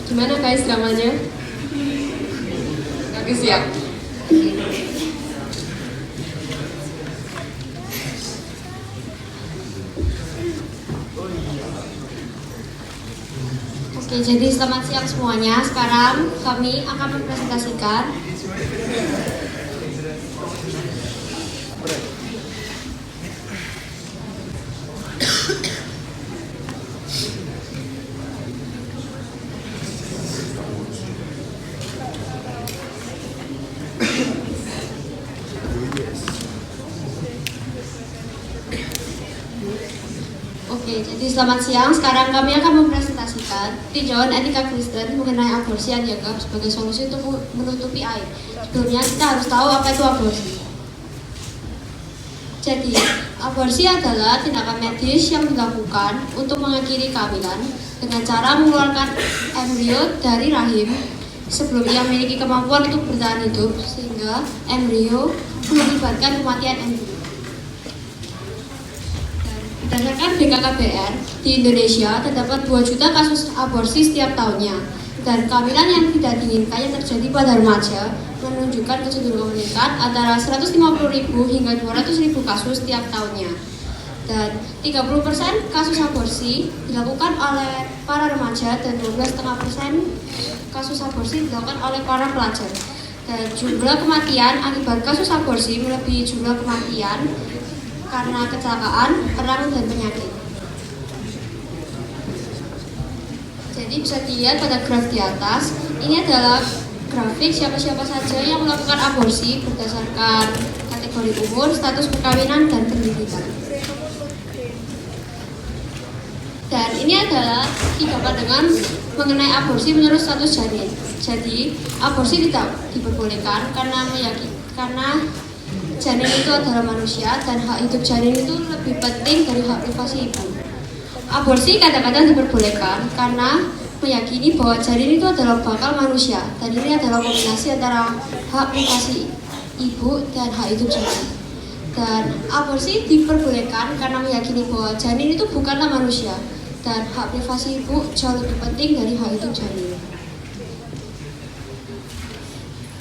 Gimana guys dramanya? Bagus ya? Oke, jadi selamat siang semuanya. Sekarang kami akan mempresentasikan Oke, jadi selamat siang. Sekarang kami akan mempresentasikan tinjauan etika Kristen mengenai aborsi yang dianggap sebagai solusi untuk menutupi aib. Sebelumnya kita harus tahu apa itu aborsi. Jadi, aborsi adalah tindakan medis yang dilakukan untuk mengakhiri kehamilan dengan cara mengeluarkan embrio dari rahim sebelum ia memiliki kemampuan untuk bertahan hidup, sehingga embrio mengakibatkan kematian embrio. Berdasarkan BKKBN, di Indonesia terdapat 2 juta kasus aborsi setiap tahunnya, dan kehamilan yang tidak diinginkan yang terjadi pada remaja menunjukkan kecenderungan meningkat antara 150.000 hingga 200.000 kasus setiap tahunnya. Dan 30% kasus aborsi dilakukan oleh para remaja dan 12,5% kasus aborsi dilakukan oleh para pelajar. Dan jumlah kematian akibat kasus aborsi melebihi jumlah kematian karena kecelakaan, perang, dan penyakit. Jadi bisa dilihat pada graf di atas, ini adalah grafik siapa-siapa saja yang melakukan aborsi berdasarkan kategori umur, status perkawinan, dan pendidikan. Dan ini adalah 3 pandangan mengenai aborsi menurut status janin. Jadi, aborsi tidak diperbolehkan karena janin itu adalah manusia dan hak hidup janin itu lebih penting dari hak privasi ibu. Aborsi kadang-kadang diperbolehkan karena meyakini bahwa janin itu adalah bakal manusia dan ini adalah kombinasi antara hak privasi ibu dan hak hidup janin. Dan aborsi diperbolehkan karena meyakini bahwa janin itu bukanlah manusia dan hak privasi ibu jauh lebih penting dari hak hidup janin.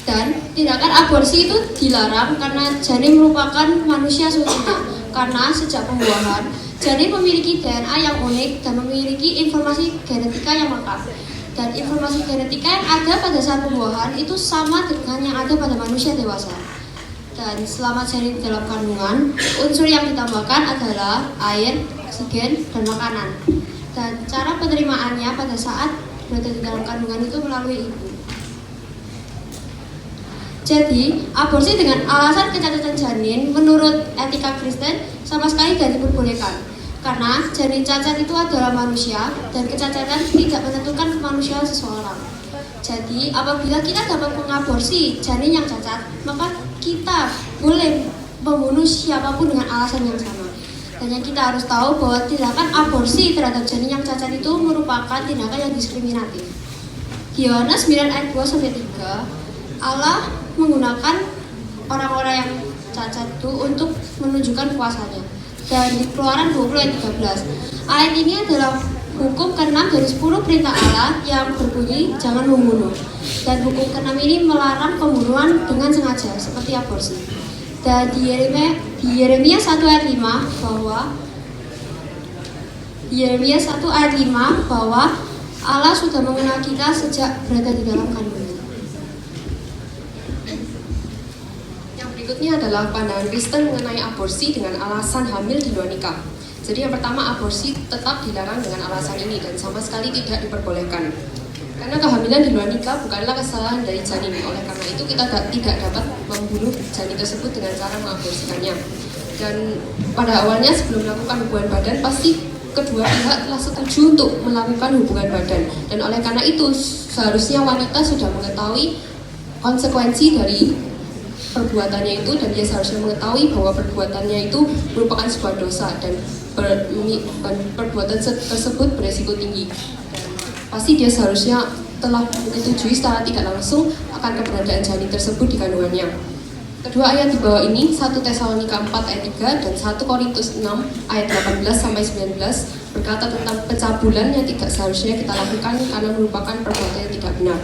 Dan tindakan aborsi itu dilarang karena janin merupakan manusia seutuhnya. Karena sejak pembuahan, janin memiliki DNA yang unik dan memiliki informasi genetika yang lengkap. Dan informasi genetika yang ada pada saat pembuahan itu sama dengan yang ada pada manusia dewasa. Dan selama janin dalam kandungan, unsur yang ditambahkan adalah air, oksigen, dan makanan. Dan cara penerimaannya pada saat berada di dalam kandungan itu melalui ibu. Jadi, aborsi dengan alasan kecacatan janin menurut etika Kristen sama sekali tidak diperbolehkan. Karena janin cacat itu adalah manusia dan kecacatan tidak menentukan kemanusiaan seseorang. Jadi, apabila kita dapat mengaborsi janin yang cacat, maka kita boleh membunuh siapapun dengan alasan yang sama. Dan yang kita harus tahu bahwa tindakan aborsi terhadap janin yang cacat itu merupakan tindakan yang diskriminatif. Di Yohanes 9 ayat 2-3, Allah menggunakan orang-orang yang cacat itu untuk menunjukkan kuasanya. Dan di Keluaran 20 ayat 13, ayat ini adalah hukum ke-6 dari 10 perintah Allah yang berbunyi jangan membunuh. Dan hukum ke-6 ini melarang pembunuhan dengan sengaja seperti aborsi. Dan di Yeremia 1 ayat 5 bahwa Allah sudah mengenal kita sejak berada di dalam kandungan. Berikutnya adalah pandangan Kristen mengenai aborsi dengan alasan hamil di luar nikah. Jadi yang pertama, aborsi tetap dilarang dengan alasan ini dan sama sekali tidak diperbolehkan. Karena kehamilan di luar nikah bukanlah kesalahan dari janin. Oleh karena itu kita tidak dapat membunuh janin tersebut dengan cara mengaborsikannya. Dan pada awalnya sebelum melakukan hubungan badan pasti kedua pihak telah setuju untuk melakukan hubungan badan. Dan oleh karena itu seharusnya wanita sudah mengetahui konsekuensi dari perbuatannya itu dan dia seharusnya mengetahui bahwa perbuatannya itu merupakan sebuah dosa dan perbuatan tersebut beresiko tinggi. Dan pasti dia seharusnya telah menyetujui secara tidak langsung akan keberadaan janin tersebut di kandungannya. Kedua ayat di bawah ini 1 Tesalonika 4 ayat 3 dan 1 Korintus 6 ayat 18 sampai 19 berkata tentang pencabulan yang tidak seharusnya kita lakukan karena merupakan perbuatan yang tidak benar.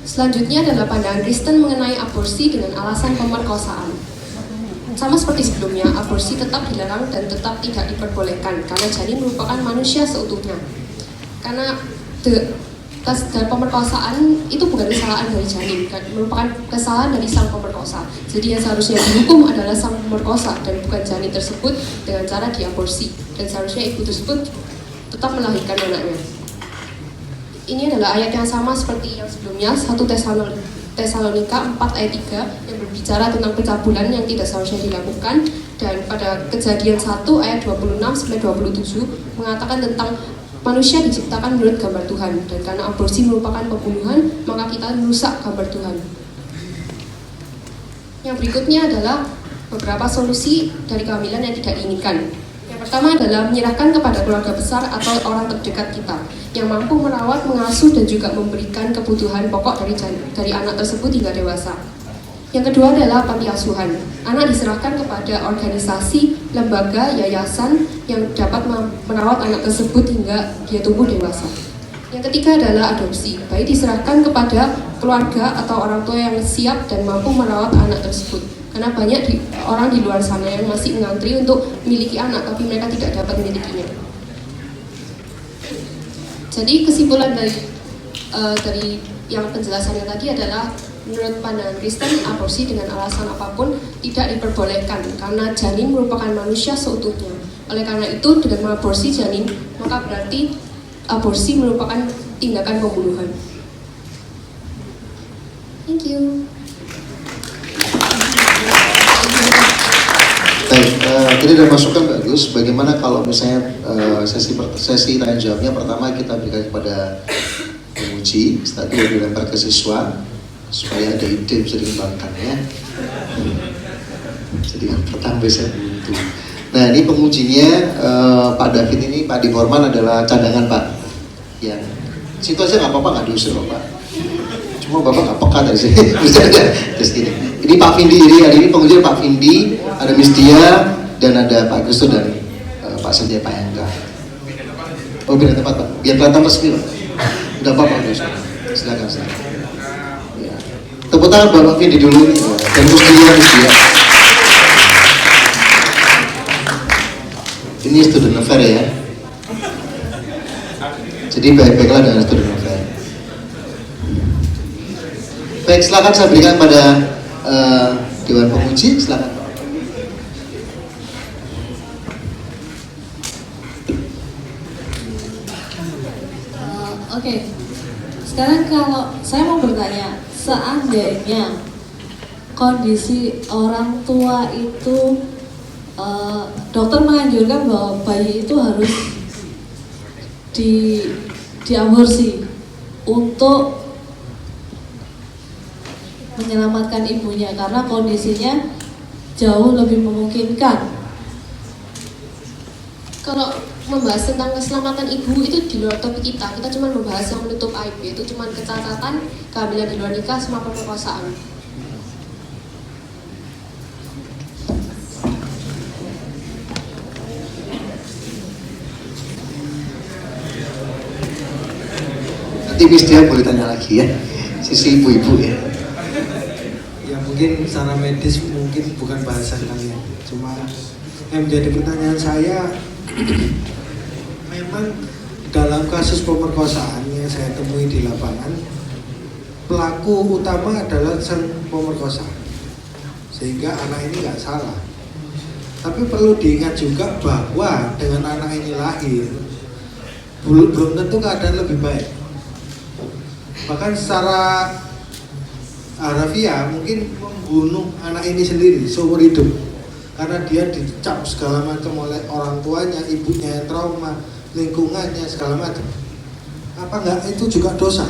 Selanjutnya adalah pandangan Kristen mengenai aborsi dengan alasan pemerkosaan. Sama seperti sebelumnya, aborsi tetap dilarang dan tetap tidak diperbolehkan karena janin merupakan manusia seutuhnya. Karena dan pemerkosaan itu bukan kesalahan dari janin, merupakan kesalahan dari sang pemerkosa. Jadi yang seharusnya dihukum adalah sang pemerkosa dan bukan janin tersebut dengan cara diaborsi. Dan seharusnya ibu tersebut tetap melahirkan anaknya. Ini adalah ayat yang sama seperti yang sebelumnya, 1 Tesalonika 4 ayat 3 yang berbicara tentang pencabulan yang tidak seharusnya dilakukan, dan pada Kejadian 1 ayat 26 sampai 27 mengatakan tentang manusia diciptakan menurut gambar Tuhan, dan karena aborsi merupakan pembunuhan, maka kita merusak gambar Tuhan. Yang berikutnya adalah beberapa solusi dari kehamilan yang tidak diinginkan. Yang pertama adalah menyerahkan kepada keluarga besar atau orang terdekat kita yang mampu merawat, mengasuh, dan juga memberikan kebutuhan pokok dari anak tersebut hingga dewasa. Yang kedua adalah panti asuhan. Anak diserahkan kepada organisasi, lembaga, yayasan yang dapat merawat anak tersebut hingga dia tumbuh dewasa. Yang ketiga adalah adopsi. Bayi diserahkan kepada keluarga atau orang tua yang siap dan mampu merawat anak tersebut. Karena banyak orang di luar sana yang masih mengantri untuk memiliki anak, tapi mereka tidak dapat memilikinya. Jadi kesimpulan dari yang penjelasannya tadi adalah menurut pandangan Kristen, aborsi dengan alasan apapun tidak diperbolehkan karena janin merupakan manusia seutuhnya. Oleh karena itu, dengan mengaborsi janin, maka berarti aborsi merupakan tindakan pembunuhan. Thank you. Baik, tadi ada masukan bagus. Bagaimana kalau misalnya sesi tanya jawabnya pertama kita berikan kepada penguji, setelah itu dilempar ke siswa supaya ada ide bisa dikembangkan ya. Jadi yang pertama bisa buntu. Nah ini pengujinya Pak David ini, Pak Diforman adalah cadangan Pak. Yang situ aja nggak apa-apa, nggak diusir Pak. Cuma Bapak nggak peka dari sini. Terus gini. Ini Pak Vindi, jadi hari ini pengujian Pak Vindi, ada Miss Dia, dan ada Pak Kristo dan Pak Setia Payangga. Oh beda tempat Pak, biar kelihatan resmi Pak. Udah apa-apa, silakan. Ya. Tepuk tangan buat Pak Vindi dulu nih, dan Miss Dia. Ini student affair ya. Jadi baik-baiklah dengan student affair. Baik, silakan saya berikan pada Dewan Penguji, silakan. Oke. Sekarang kalau saya mau bertanya, seandainya kondisi orang tua itu dokter menganjurkan bahwa bayi itu harus diaborsi untuk menyelamatkan ibunya karena kondisinya jauh lebih memungkinkan. Kalau membahas tentang keselamatan ibu itu di luar topik kita cuma membahas yang menutup aib, yaitu cuma kecacatan, kehamilan di luar nikah, sama pemerkosaan. Nanti Miss Dia boleh tanya lagi ya, sisi ibu-ibu ya. Ya mungkin secara medis mungkin bukan bahasan kalian, cuma yang menjadi pertanyaan saya, memang dalam kasus pemerkosaan yang saya temui di lapangan, pelaku utama adalah sang pemerkosa, sehingga anak ini nggak salah. Tapi perlu diingat juga bahwa dengan anak ini lahir, belum tentu keadaan lebih baik. Bahkan secara harafiah mungkin membunuh anak ini sendiri seumur hidup karena dia dicap segala macam oleh orang tuanya, ibunya yang trauma, lingkungannya segala macam. Apa enggak itu juga dosa?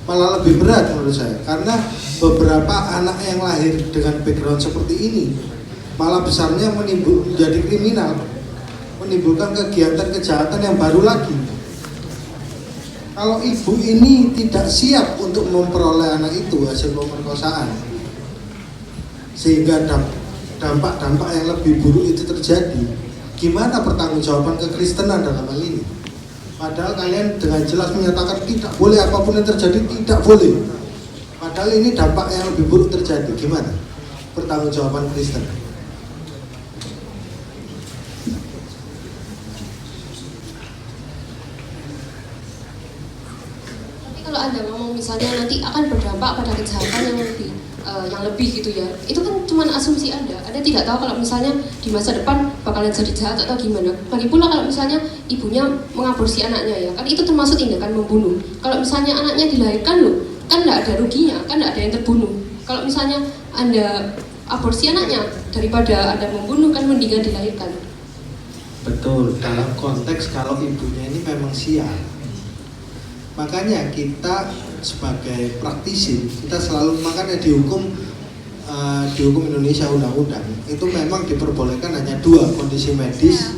Malah lebih berat menurut saya, karena beberapa anak yang lahir dengan background seperti ini malah besarnya menjadi kriminal, menimbulkan kegiatan kejahatan yang baru lagi. Kalau ibu ini tidak siap untuk memperoleh anak itu hasil pemerkosaan, sehingga dampak-dampak yang lebih buruk itu terjadi, gimana pertanggungjawaban kekristenan dalam hal ini? Padahal kalian dengan jelas menyatakan tidak boleh, apapun yang terjadi tidak boleh. Padahal ini dampak yang lebih buruk terjadi, gimana pertanggungjawaban Kristen? Tapi kalau Anda ngomong misalnya nanti akan berdampak pada kejahatan yang lebih gitu ya, itu kan cuma asumsi Anda tidak tahu kalau misalnya di masa depan bakalan jadi jahat atau gimana. Lagi pula kalau misalnya ibunya mengaborsi anaknya ya, kan itu termasuk tindakan membunuh. Kalau misalnya anaknya dilahirkan loh, kan nggak ada ruginya, kan nggak ada yang terbunuh. Kalau misalnya Anda aborsi anaknya, daripada Anda membunuh, kan mendingan dilahirkan. Betul, dalam konteks kalau ibunya ini memang siap. Makanya kita sebagai praktisi, kita selalu, makanya di hukum Indonesia undang-undang itu memang diperbolehkan hanya 2, kondisi medis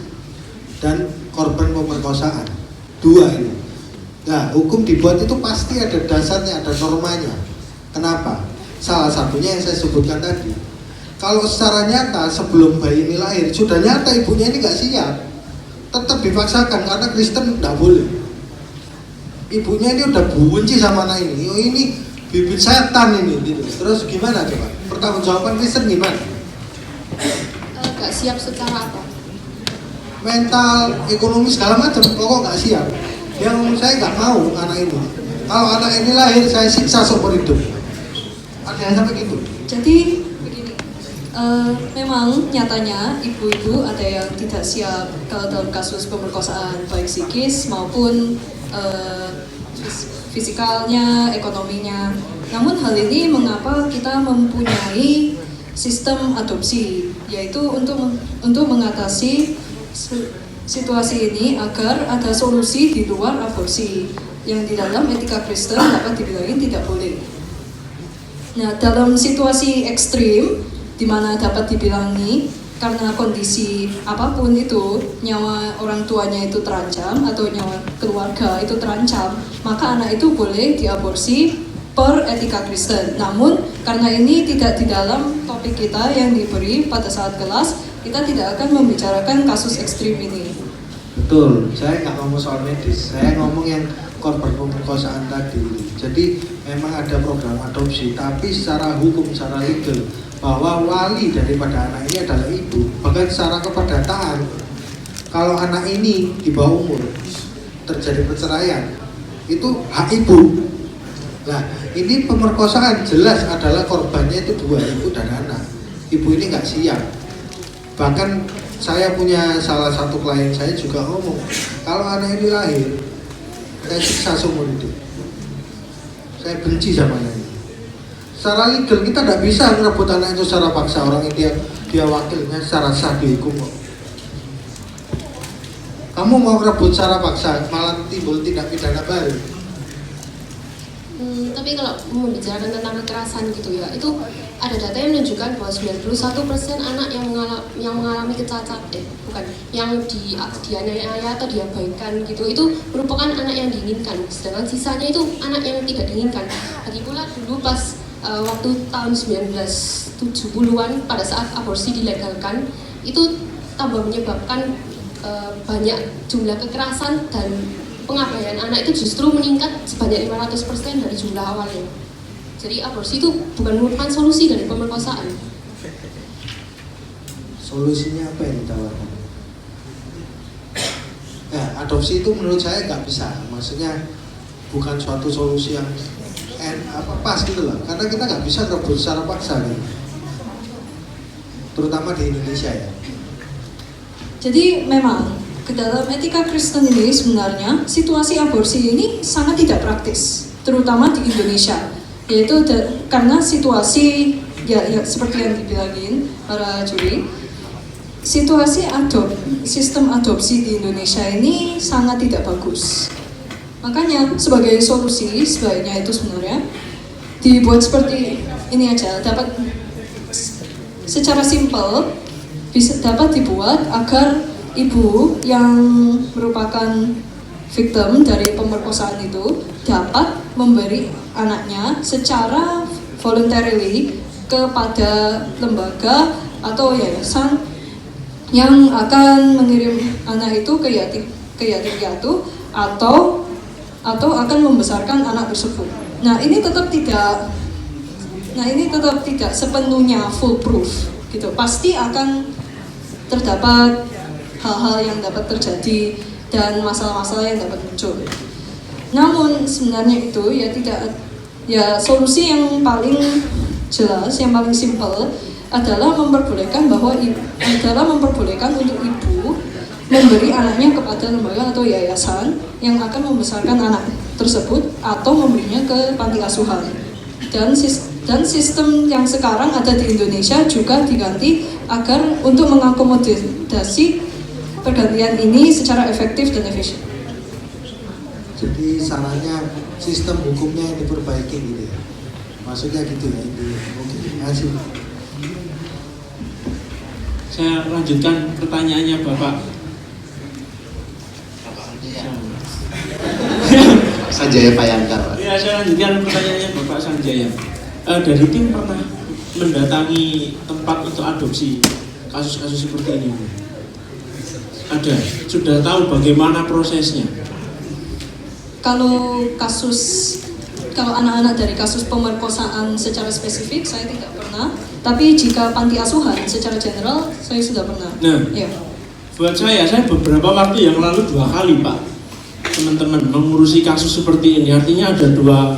dan korban pemerkosaan. 2 ini. Nah, hukum dibuat itu pasti ada dasarnya, ada normanya. Kenapa? Salah satunya yang saya sebutkan tadi. Kalau secara nyata sebelum bayi ini lahir sudah nyata ibunya ini nggak siap, tetap dipaksakan karena Kristen nggak boleh. Ibunya ini udah benci sama anak ini, oh ini bibit setan ini, gitu. Terus gimana coba? Pertanggungjawaban Kristen gimana? Nggak siap secara apa? Mental, ekonomi segala macam, pokok nggak siap. Yang saya nggak mau anak ini. Kalau anak ini lahir saya siksa seumur hidup. Ada yang sampai gitu. Jadi begini, memang nyatanya ibu-ibu ada yang tidak siap kalau dalam kasus pemerkosaan baik psikis maupun fisikalnya, ekonominya. Namun hal ini mengapa kita mempunyai sistem adopsi, yaitu untuk mengatasi situasi ini agar ada solusi di luar aborsi yang di dalam etika Kristen dapat dibilangin tidak boleh. Nah, dalam situasi ekstrim di mana dapat dibilangi karena kondisi apapun itu, nyawa orang tuanya itu terancam atau nyawa keluarga itu terancam, maka anak itu boleh diaborsi per etika Kristen. Namun karena ini tidak di dalam topik kita yang diberi pada saat kelas, kita tidak akan membicarakan kasus ekstrim ini. Betul, saya nggak ngomong soal medis, saya ngomong yang korban pemerkosaan tadi. Jadi memang ada program adopsi, tapi secara hukum, secara legal, bahwa wali daripada anak ini adalah ibu. Bahkan secara keperdataan, kalau anak ini di bawah umur terjadi perceraian, itu hak ibu. Nah, ini pemerkosaan jelas adalah korbannya itu 2, ibu dan anak. Ibu ini nggak siap. Bahkan saya punya salah satu klien saya juga ngomong, kalau anak ini lahir, saya siksa seumur hidup. Saya benci sama anak ini. Secara legal kita tidak bisa merebut anak itu secara paksa, orang ini dia wakilnya secara sah dihukum. Kamu mau merebut secara paksa, malah timbul tindak pidana baru. Tapi kalau membicarakan tentang kekerasan gitu ya, itu ada data yang menunjukkan bahwa 91% anak yang mengalami yang dianiaya atau diabaikan gitu, itu merupakan anak yang diinginkan, sedangkan sisanya itu anak yang tidak diinginkan. Lagi pula dulu pas waktu tahun 1970-an pada saat aborsi dilegalkan, itu tambah menyebabkan banyak jumlah kekerasan dan pengabaian anak itu justru meningkat sebanyak 500% dari jumlah awalnya. Jadi aborsi itu bukan merupakan solusi dari pemerkosaan. Solusinya apa yang ditawarkan? Nah, adopsi itu menurut saya nggak bisa. Maksudnya bukan suatu solusi yang pas gitu loh. Karena kita nggak bisa rebut secara paksa gitu. Terutama di Indonesia ya. Jadi memang ke dalam etika Kristen ini sebenarnya situasi aborsi ini sangat tidak praktis, terutama di Indonesia, yaitu karena situasi ya seperti yang dibilangin para juri, situasi sistem adopsi di Indonesia ini sangat tidak bagus. Makanya sebagai solusi sebaiknya itu sebenarnya dibuat seperti ini aja, dapat secara simpel bisa dapat dibuat agar ibu yang merupakan victim dari pemerkosaan itu dapat memberi anaknya secara voluntarily kepada lembaga atau yayasan yang akan mengirim anak itu ke yatim piatu atau akan membesarkan anak tersebut. Nah ini tetap tidak sepenuhnya foolproof gitu. Pasti akan terdapat hal-hal yang dapat terjadi dan masalah-masalah yang dapat muncul. Namun sebenarnya itu solusi yang paling jelas, yang paling simpel adalah memperbolehkan untuk ibu memberi anaknya kepada lembaga atau yayasan yang akan membesarkan anak tersebut atau memberinya ke panti asuhan. Dan sistem yang sekarang ada di Indonesia juga diganti agar untuk mengakomodasi pergantian ini secara efektif dan efisien. Jadi sarannya sistem hukumnya yang diperbaiki gitu ya. Maksudnya gitu ya. Oke, terima kasih. Saya lanjutkan pertanyaannya Bapak Sanjaya Payangkar, Pak. Ya, saya lanjutkan pertanyaannya Bapak Sanjaya. Dari tim pernah mendatangi tempat untuk adopsi kasus-kasus seperti ini? Ada? Sudah tahu bagaimana prosesnya? Kalau anak-anak dari kasus pemerkosaan secara spesifik saya tidak pernah, tapi jika panti asuhan secara general saya sudah pernah. Nah, ya. Buat saya beberapa waktu yang lalu 2 kali Pak, teman-teman mengurusi kasus seperti ini. Artinya ada dua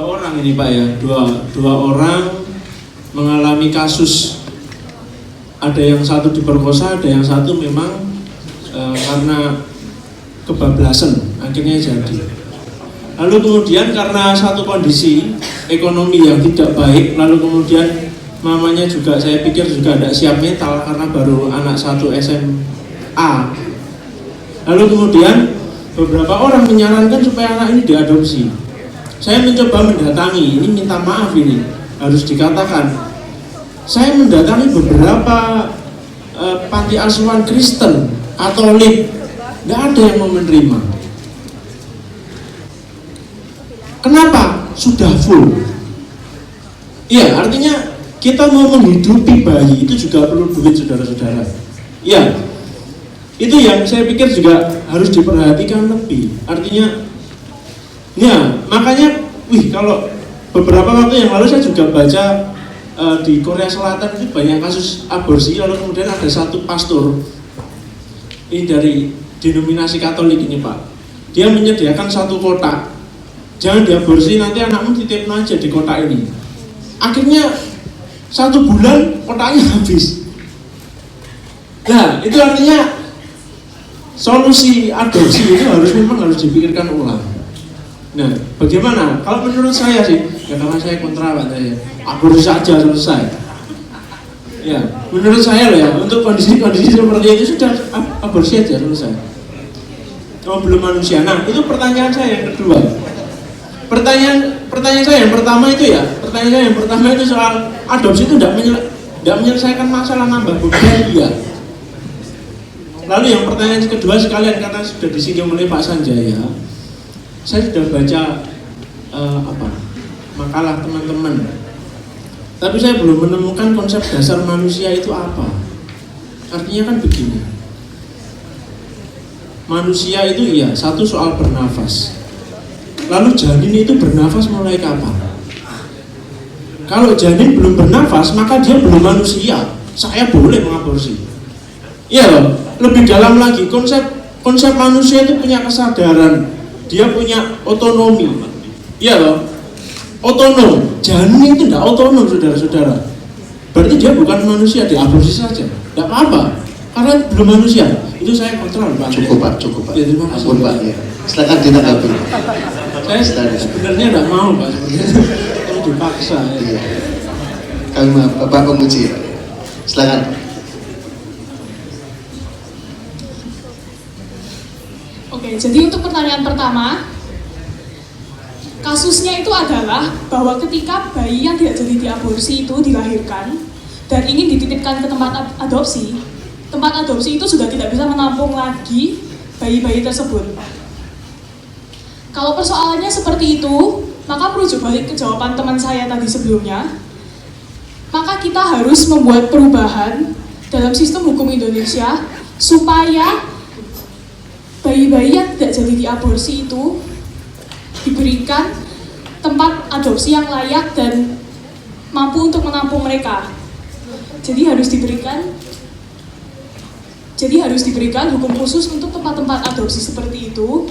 orang ini Pak ya, dua orang mengalami kasus. Ada yang satu diperkosa, ada yang satu memang karena kebablasan akhirnya jadi. Lalu kemudian karena satu kondisi ekonomi yang tidak baik, lalu kemudian mamanya juga saya pikir juga tidak siap mental karena baru anak 1 SMA. Lalu kemudian beberapa orang menyarankan supaya anak ini diadopsi. Saya mencoba mendatangi, ini minta maaf ini harus dikatakan, saya mendatangi beberapa panti asuhan Kristen, Katolik, tidak ada yang mau menerima. Kenapa? Sudah full. Iya, artinya kita mau menghidupi bayi itu juga perlu duit, saudara-saudara. Iya, itu yang saya pikir juga harus diperhatikan lebih. Artinya, ya makanya, kalau beberapa waktu yang lalu saya juga baca di Korea Selatan itu banyak kasus aborsi, lalu kemudian ada satu pastor ini dari denominasi Katolik ini Pak, dia menyediakan satu kotak, jangan diaborsi, nanti anakmu titipin aja di kotak ini. Akhirnya 1 bulan kotaknya habis. Nah itu artinya solusi adopsi itu memang harus dipikirkan ulang. Nah bagaimana? Kalau menurut saya sih, ya karena saya kontra Pak, saya aborsi saja selesai. Ya, menurut saya loh ya, untuk kondisi-kondisi seperti itu sudah aborsi aja selesai. Oh belum manusia. Nah itu pertanyaan saya yang kedua. Pertanyaan saya yang pertama itu soal adopsi itu tidak menyelesaikan masalah, nambah beban dia. Lalu yang pertanyaan kedua sekalian, karena sudah disinggung oleh Pak Sanjaya, saya sudah baca makalah teman-teman, tapi saya belum menemukan konsep dasar manusia itu apa. Artinya kan begini, manusia itu satu soal bernafas. Lalu janin itu bernafas mulai kapan? Kalau janin belum bernafas, maka dia belum manusia. Saya boleh mengaborsi. Iya loh, lebih dalam lagi, konsep manusia itu punya kesadaran, dia punya otonomi. Iya loh, otonom. Janin itu tidak otonom, saudara-saudara. Berarti dia bukan manusia, diaborsi saja, tidak apa-apa, karena belum manusia. Itu saya kontrol Pak. Cukup Pak. Ya, terima kasih. Ampun Pak. Ya. Silakan ditanggapi. Saya sebenarnya tidak mau Pak, kalau dipaksa. Iya. Kami Bapak pemuji. Silakan. Oke, jadi untuk pertanyaan pertama, kasusnya itu adalah bahwa ketika bayi yang tidak jadi diaborsi itu dilahirkan dan ingin dititipkan ke tempat adopsi itu sudah tidak bisa menampung lagi bayi-bayi tersebut. Kalau persoalannya seperti itu, maka merujuk balik ke jawaban teman saya tadi sebelumnya, maka kita harus membuat perubahan dalam sistem hukum Indonesia supaya bayi-bayi yang tidak jadi diaborsi itu diberikan tempat adopsi yang layak dan mampu untuk menampung mereka. Jadi harus diberikan hukum khusus untuk tempat-tempat adopsi seperti itu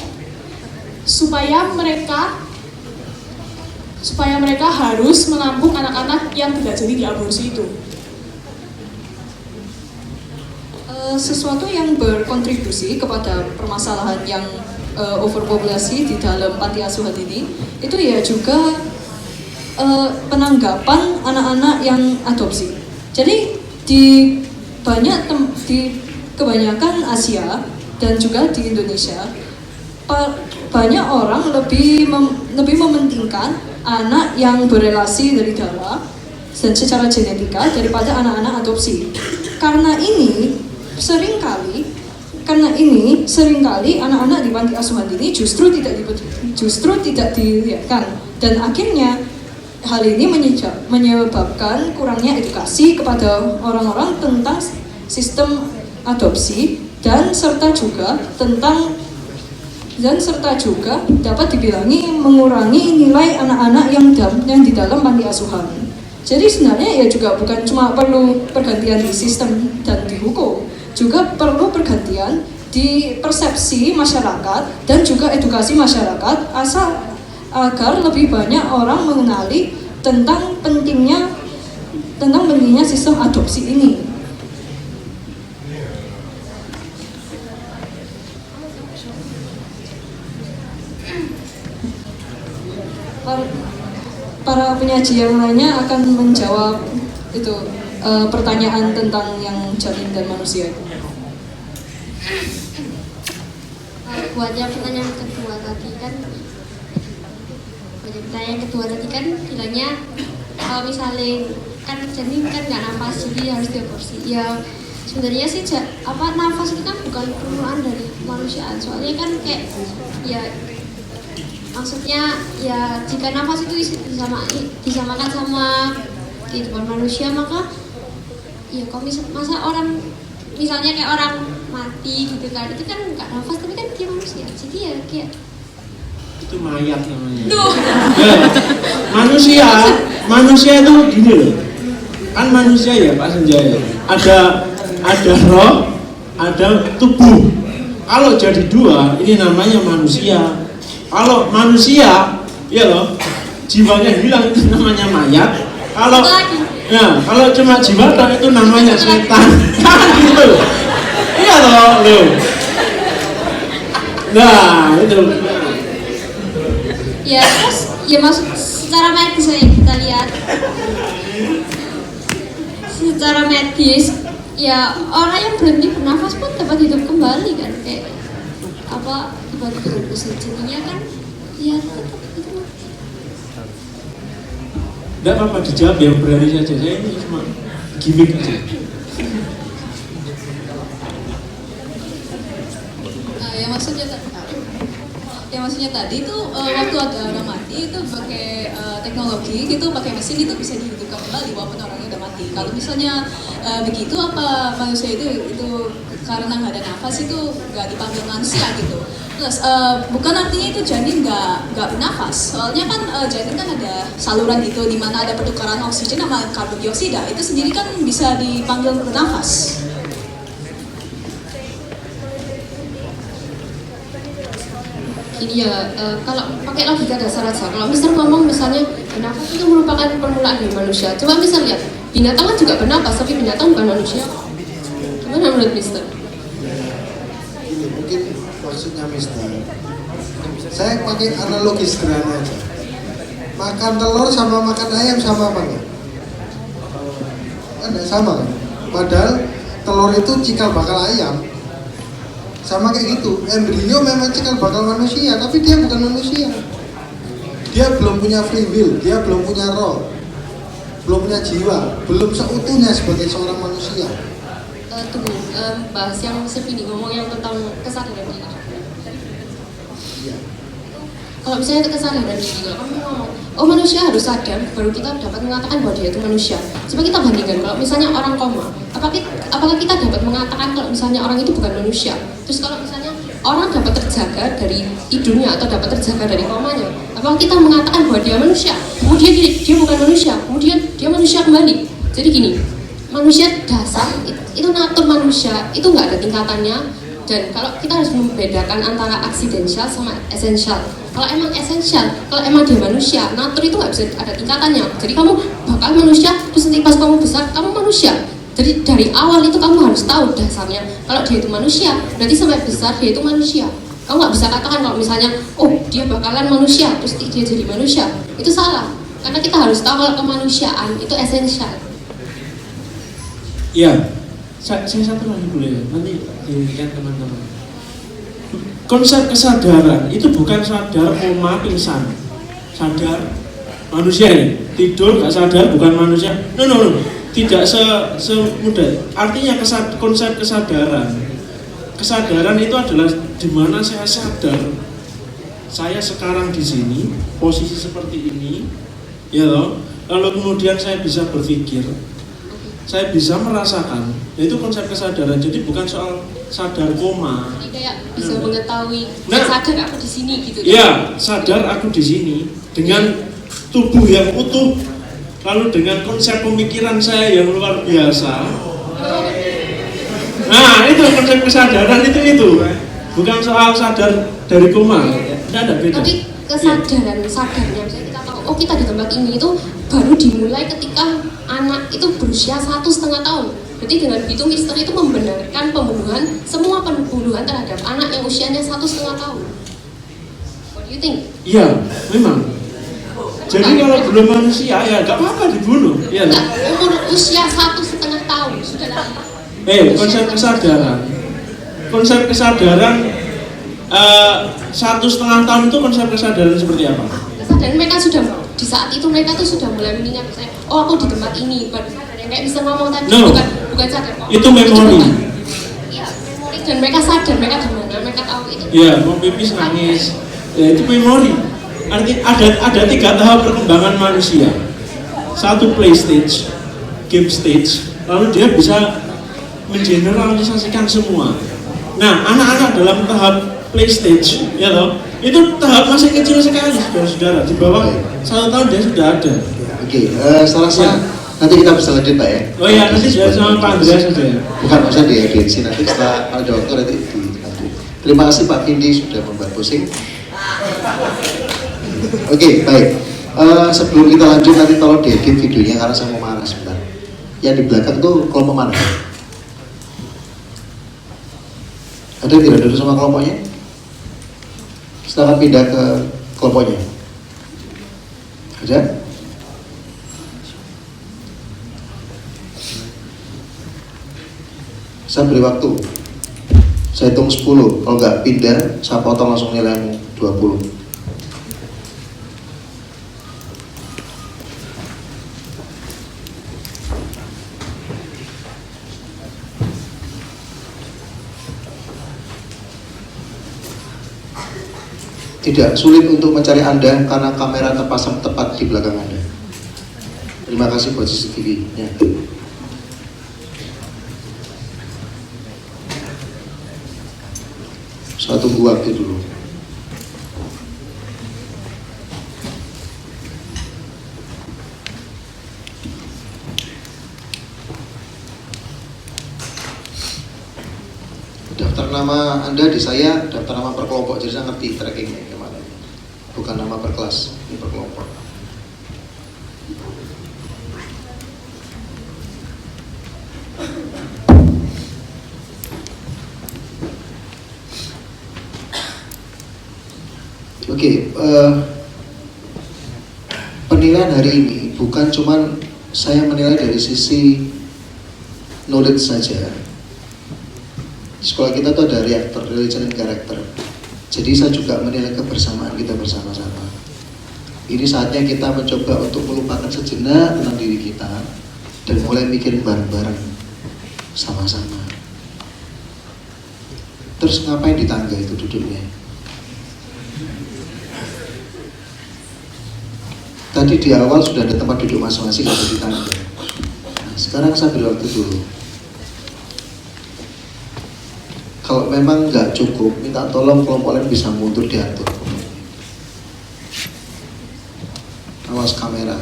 supaya mereka harus menampung anak-anak yang tidak jadi diaborsi itu. Sesuatu yang berkontribusi kepada permasalahan yang overpopulasi di dalam panti asuhan ini itu ya juga penanggapan anak-anak yang adopsi. Jadi di kebanyakan Asia dan juga di Indonesia banyak orang lebih mementingkan anak yang berelasi dari darah dan secara genetika daripada anak-anak adopsi. Karena ini seringkali anak-anak di panti asuhan ini justru tidak dilihatkan, dan akhirnya hal ini menyebabkan kurangnya edukasi kepada orang-orang tentang sistem adopsi dan serta juga dapat dibilangi mengurangi nilai anak-anak yang di dalam panti asuhan. Jadi sebenarnya ya juga bukan cuma perlu pergantian di sistem dan di hukum, juga perlu pergantian di persepsi masyarakat dan juga edukasi masyarakat agar lebih banyak orang mengenali tentang pentingnya sistem adopsi ini. Para penyaji yang lainnya akan menjawab itu pertanyaan tentang yang janin dan manusia. Buat yang pertanyaan kedua tadi kan bilangnya kalau misalnya kan janin kan nggak nafas jadi harus diaborsi. Ya sebenarnya sih nafas itu kan bukan perluan dari kemanusiaan, soalnya kan kayak ya maksudnya ya jika nafas itu disamakan sama kehidupan manusia, maka ya kalau masa orang misalnya kayak orang mati gitu kan, itu kan nggak nafas tapi kan dia manusia, jadi ya kayak itu mayat namanya. Ya, manusia itu gini loh, kan manusia ya Pak Senjaya, ada roh, ada tubuh. Kalau jadi dua ini namanya manusia. Kalau manusia, ya loh, jiwanya hilang itu namanya mayat. Kalau cuma jiwa itu namanya setan. Kan gitu. Iya loh. Nah, itu. ya terus ya maksud secara medis kita lihat secara medis ya orang yang berhenti bernafas pun dapat hidup kembali kan, kayak tiba-tiba jadinya kan ya tetap itu. Tidak apa-apa dijawab yang berani saja, saya ini cuma gimmick aja. Yang maksudnya tadi itu waktu ada orang mati itu pakai teknologi gitu, pakai mesin itu bisa dihidupkan kembali walaupun orangnya udah mati. Kalau misalnya begitu apa manusia itu karena nggak ada nafas itu nggak dipanggil manusia gitu. Terus bukan artinya itu janin nggak bernafas, soalnya kan janin kan ada saluran gitu di mana ada pertukaran oksigen sama karbon dioksida, itu sendiri kan bisa dipanggil bernafas. Ini ya, kalau pakai logika dasar aja, kalau Mister ngomong misalnya bernafas itu merupakan permulaan dari manusia, coba Mister lihat, binatang kan juga bernafas, tapi binatang bukan manusia. Gimana menurut Mister? Ini mungkin maksudnya Mister, saya pakai analogi sederhana aja. Makan telur sama makan ayam sama apa enggak? Kan enggak sama kan? Padahal telur itu cikal bakal ayam. Sama kayak gitu, embrio memang cikal bakal manusia, tapi dia bukan manusia. Dia belum punya free will, dia belum punya roh, belum punya jiwa, belum seutuhnya sebagai seorang manusia. Tunggu, bahas yang sepini ngomong yang tentang kesadaran diri. Ya. Kalau misalnya kesadaran diri, kalau kamu ngomong, oh manusia harus sadar, baru kita dapat mengatakan bahwa dia itu manusia. Coba kita bandingkan, kalau misalnya orang koma, apakah kita dapat mengatakan kalau misalnya orang itu bukan manusia? Terus kalau misalnya orang dapat terjaga dari tidurnya atau dapat terjaga dari komanya, apakah kita mengatakan bahwa dia manusia? Kemudian dia bukan manusia, kemudian dia manusia kembali. Jadi gini, manusia dasar itu natur manusia itu nggak ada tingkatannya. Dan kalau kita harus membedakan antara accidental sama essential. Kalau emang essential, kalau emang dia manusia, natur itu nggak bisa ada tingkatannya. Jadi kamu bakal manusia, terus nanti pas kamu besar, kamu manusia. Jadi dari awal itu kamu harus tahu dasarnya. Kalau dia itu manusia, berarti sampai besar dia itu manusia. Kamu nggak bisa katakan kalau misalnya, oh dia bakalan manusia, terus dia jadi manusia. Itu salah. Karena kita harus tahu kalau kemanusiaan itu essential. Ya, saya satu lagi boleh ya, nanti dihentikan teman-teman. Konsep kesadaran itu bukan sadar koma pingsan, sadar manusia ini tidur nggak sadar bukan manusia. No, tidak semudah. Artinya konsep kesadaran itu adalah di mana saya sadar saya sekarang di sini posisi seperti ini, ya loh. Lalu kemudian saya bisa berpikir, saya bisa merasakan, itu konsep kesadaran. Jadi bukan soal sadar koma. Jadi kayak bisa mengetahui, Nah, sadar aku di sini gitu. Ya, sadar aku di sini dengan tubuh yang utuh, lalu dengan konsep pemikiran saya yang luar biasa. Nah, itu konsep kesadaran itu. Bukan soal sadar dari koma. Tidak ada beda. Tapi kesadaran, sadarnya misalnya kita tahu, oh kita di tempat ini itu baru dimulai ketika anak itu berusia 1,5 tahun. Jadi dengan begitu Mister itu membenarkan pembunuhan, semua pembunuhan terhadap anak yang usianya 1,5 tahun. What do you think? Iya, memang. Jadi kalau belum manusia ya nggak apa-apa dibunuh. Iya. Enggak, umur usia 1,5 tahun sudah lama. Konsep kesadaran. Konsep kesadaran 1,5 tahun itu konsep kesadaran seperti apa? Kesadaran mereka sudah di saat itu mereka tuh sudah mulai mengingat saya, oh aku di tempat ini, yang kayak bisa ngomong tadi, No. bukan sadar. Itu memori. Iya, memori dan mereka sadar mereka di mana, mereka tahu itu. Ya, mau pipis nangis. Ya itu memori. Arti ada 3 tahap perkembangan manusia. 1 play stage, game stage, lalu dia bisa mengeneralisasikan semua. Nah, anak-anak dalam tahap play stage, ya toh, itu tahap masih kecil sekali, saudara-saudara. Di bawah 1 tahun dia sudah ada. Oke, saya rasa nanti kita bisa lanjut Pak ya. Oh iya, nanti biar sama Pak Andreas saja. Bukan maksudnya di edisi, nanti setelah ada waktu nanti dilanjut. Terima kasih Pak Vindi sudah membuat pusing. Oke, baik. Sebelum kita lanjut nanti tolong diedit videonya karena saya mau marah sebentar. Yang di belakang tuh kelompok mana? Ada yang tidak duduk sama kelompoknya? Silahkan pindah ke kelompoknya. Ada? Saya beri waktu. Saya hitung 10. Kalau nggak pindah, saya potong langsung nilaimu 20. Tidak sulit untuk mencari Anda karena kamera terpasang tepat di belakang Anda. Terima kasih buat CCTV-nya. Saya tunggu waktu dulu. Daftar nama Anda di saya, daftar nama per kelompok, jadi saya ngerti trackingnya kemana. Bukan nama per kelas, ini per kelompok. Oke, penilaian hari ini bukan cuman saya menilai dari sisi knowledge saja. Di sekolah kita tuh ada reaktor, religion and character. Jadi saya juga menilai kebersamaan kita bersama-sama. Ini saatnya kita mencoba untuk melupakan sejenak tentang diri kita dan mulai mikirin bareng-bareng, sama-sama. Terus ngapain di tangga itu duduknya? tadi di awal sudah ada tempat duduk masing-masing yang ditanya. Nah, sekarang saya beri waktu dulu. Kalau memang nggak cukup, minta tolong kelompok lain bisa mundur diatur. Awas kamera.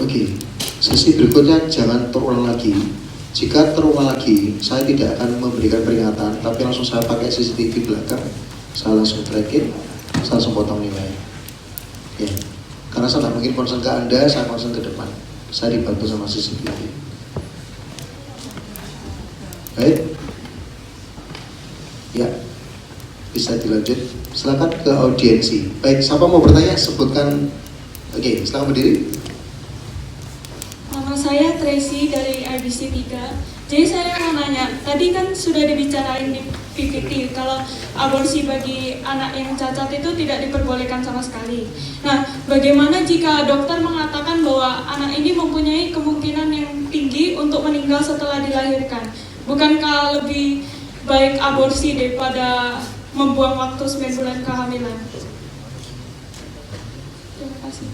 Oke, sesi berikutnya jangan terulang lagi. Jika terulang lagi, saya tidak akan memberikan peringatan, tapi langsung saya pakai CCTV belakang. Saya langsung tracking, saya langsung potong nilai. Ya, karena saya tidak mungkin konsen ke Anda, saya konsen ke depan. Saya dibantu sama CCTV. Baik, ya, bisa dilanjut. Silakan ke audiensi. Baik, siapa mau bertanya? Sebutkan. Oke, silakan berdiri. Nama saya Tracy dari RBC 3. Jadi saya mau nanya, tadi kan sudah dibicarain di PPT kalau aborsi bagi anak yang cacat itu tidak diperbolehkan sama sekali. Nah, bagaimana jika dokter mengatakan bahwa anak ini mempunyai kemungkinan yang tinggi untuk meninggal setelah dilahirkan? Bukankah lebih baik aborsi daripada membuang waktu 9 bulan kehamilan? Terima kasih.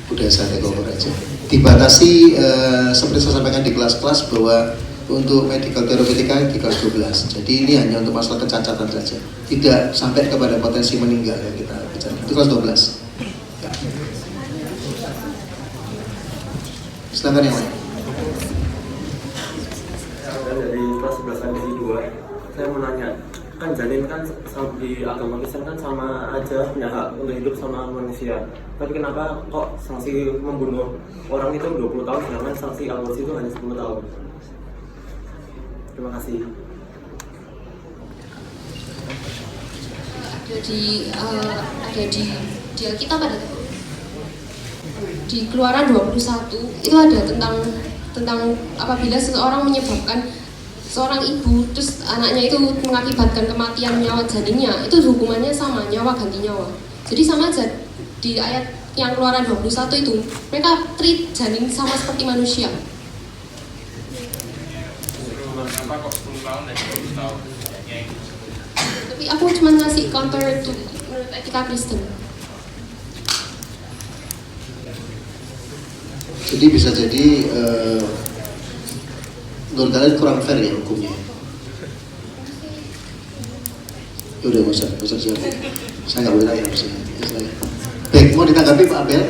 Udah saya take over aja. Dibatasi seperti saya sampaikan di kelas-kelas bahwa untuk medical therapeutika di kelas 12. Jadi ini hanya untuk masalah kecacatan saja. Tidak sampai kepada potensi meninggal yang kita bicara. Itu kelas 12. Ya. Silakan yang lain. Dari kelas 11 edisi 2, saya mau nanya, kan janin kan di agama Kristen kan sama aja punya hak untuk hidup sama manusia. Tapi kenapa kok sanksi membunuh orang itu 20 tahun sedangkan sanksi aborsi itu hanya 10 tahun? Terima kasih. Ada di Alkitab ada di Keluaran 21 itu ada tentang apabila seseorang menyebabkan seorang ibu terus anaknya itu mengakibatkan kematian nyawa janinnya, itu hukumannya sama, nyawa ganti nyawa. Jadi sama aja di ayat yang Keluaran 21 itu mereka treat janin sama seperti manusia. Tapi aku cuma ngasih counter itu menurut etika Kristen. Jadi bisa jadi menurut kalian kurang fair ya hukumnya. Ya udah nggak usah jawab. Saya nggak boleh tanya maksudnya. Baik, mau ditanggapi Pak Abel?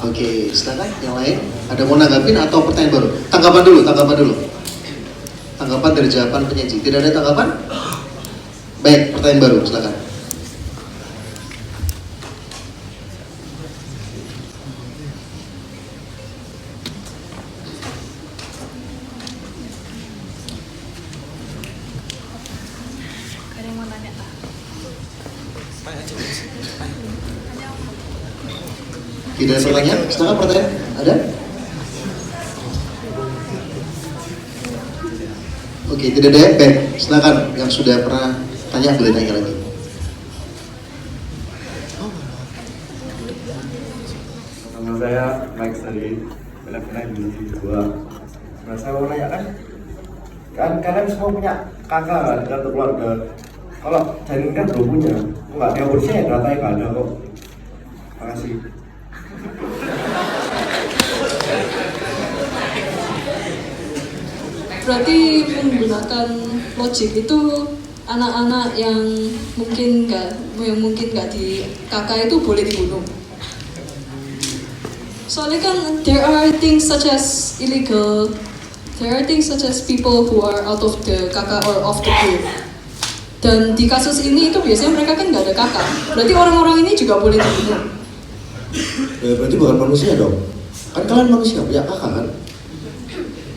Oke, silakan yang lain. Ada mau nanggapin atau pertanyaan baru? Tanggapan dulu. Tanggapan dari jawaban penyaji. Tidak ada tanggapan? Baik, pertanyaan baru, silakan. Tidak ada pertanyaan? Silakan pertanyaan. Ada? Oke, tidak ada. Baik, silakan yang sudah pernah tanya boleh tanya lagi. Nama saya Mike dari Belakang Industri 2. Nah, saya mau nanya kan kalian semua punya kakak kan, atau keluarga. Kalau janin kan belum punya, enggak ada aborsinya ya datanya nggak ada kok. Terima kasih. Berarti menggunakan logik itu anak-anak yang mungkin nggak di kakak itu boleh dibunuh. Soalnya kan there are things such as illegal, there are things such as people who are out of the kakak or off the group. Dan di kasus ini itu biasanya mereka kan nggak ada kakak. Berarti orang-orang ini juga boleh dibunuh. Berarti bukan manusia dong? Kan kalian manusia punya kakak kan?